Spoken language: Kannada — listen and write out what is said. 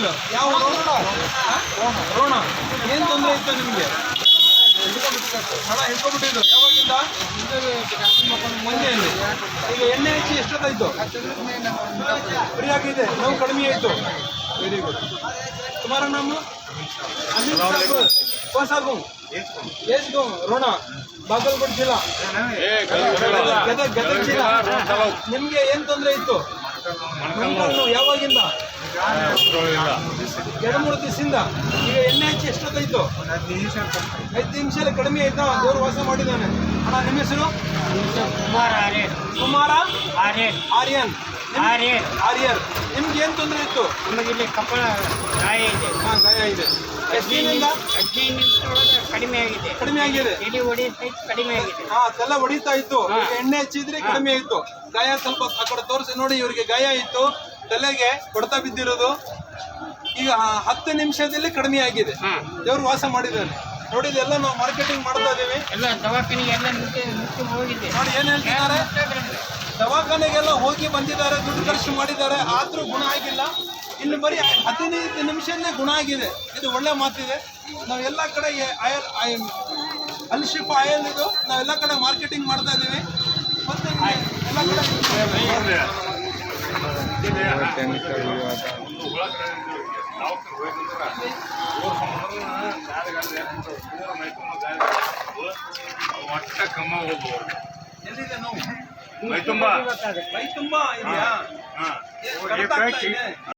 ಆಯಿಲ್ ಯಾವ ರೋಣ ಏನು ತೊಂದರೆ ಇತ್ತು ನಿಮಗೆ? ಹಣ ಹಿಡ್ಕೊಂಡ್ಬಿಟ್ಟಿದ್ದು ಯಾವಾಗಿಂದ? ಮೊನ್ನೆಯಲ್ಲಿ. ಈಗ ಎಣ್ಣೆ ಹಚ್ಚಿ ಎಷ್ಟೊತ್ತಾಯ್ತು? ಫ್ರೀ ಆಗಿದೆ, ನೋವು ಕಡಿಮೆ ಆಯಿತು. Very good. तुम्हारा नाम? अनिल साहब. कौन सा गाँव? येस गाँव. रोणा, बागलकोट जिला. ಗದಗ ಜಿಲ್ಲಾ. ನಿಮಗೆ ಏನು ತೊಂದರೆ ಇತ್ತು? ಮೊಣಕಾಲು ಯಾವಾಗಿಂದ? 2-3 ದಿವಸದಿಂದ. ಈಗ ಎಣ್ಣೆ ಹಚ್ಚಿ ಎಷ್ಟೊತ್ತಾಯ್ತು? 5 ನಿಮಿಷದಲ್ಲಿ ಕಡಿಮೆ ಆಯ್ತಾ? ದೇವರು ವಾಸ ಮಾಡಿದ್ದಾನೆ. ಅಣ್ಣ ನಿಮ್ಮ ಹೆಸರು? ಕುಮಾರ ಆರ್ಯನ್. ಆರ್ಯರ್. ನಿಮ್ಗೆ ಏನು ತೊಂದರೆ ಇತ್ತು? ನಮಗೆ ಇಲ್ಲಿ ಕಪ್ಪಳ ಗಾಯ ಇದೆ. ಹಾಂ, ಗಾಯ ಇದೆ. 15 ನಿಮಿಷದೊಳಗೆ ಕಡಿಮೆ ಆಗಿದೆ. ಕಡಿಮೆ ಆಗಿದೆ. ಎಲ್ಲಿ ಹೊಡೆಯುತ್ತೆ ಕಡಿಮೆ ಆಗಿದೆ. ಹಾ, ತಲೆ ಹೊಡಿತಾ ಇತ್ತು. ಈಗ ಎಣ್ಣೆ ಹಚ್ಚಿದ್ರೆ ಕಡಿಮೆ ಆಯ್ತು. ಗಾಯ ಸ್ವಲ್ಪ ಆ ಕಡೆ ತೋರಿಸಿ ನೋಡಿ. ಇವರಿಗೆ ಗಾಯ ಇತ್ತು, ತಲೆಗೆ ಹೊಡೆತ ಬಿದ್ದಿರೋದು. ಈಗ 10 ನಿಮಿಷದಲ್ಲಿ ಕಡಿಮೆ ಆಗಿದೆ. ದೇವ್ರು ವಾಸ ಮಾಡಿದ್ದಾನೆ. ನೋಡಿ, ಇದೆಲ್ಲ ನಾವು ಮಾರ್ಕೆಟಿಂಗ್ ಮಾಡ್ತಾ ಇದ್ದೀವಿ. ಎಲ್ಲ ದವಾಖಾನೆಗೆ ಎಲ್ಲ ಮುಚ್ಚಿ ಹೋಗಿದೆ. ನೋಡಿ ಏನ್ ಹೇಳ್ತಿದ್ದಾರೆ, ದವಾಖಾನೆಗೆಲ್ಲ ಹೋಗಿ ಬಂದಿದ್ದಾರೆ, ದುಡ್ಡು ಖರ್ಚು ಮಾಡಿದ್ದಾರೆ, ಆದ್ರೂ ಗುಣ ಆಗಿಲ್ಲ. ಇಲ್ಲಿ ಬರೀ 15 ನಿಮಿಷದಲ್ಲೇ ಗುಣ ಆಗಿದೆ. ಇದು ಒಳ್ಳೆ ಮಾತಿದೆ. ನಾವೆಲ್ಲ ಕಡೆ ಅಲ್ಶಿಫ್ ಆಯಲ್ ಇದು ನಾವೆಲ್ಲ ಕಡೆ ಮಾರ್ಕೆಟಿಂಗ್ ಮಾಡ್ತಾ ಇದ್ದೀವಿ. ಮತ್ತೆ ಎಲ್ಲ ಕಡೆ ಎಲ್ಲಿದೆ ನೋವು? ಮೈ ತುಂಬಾ ಇದೆಯಾ?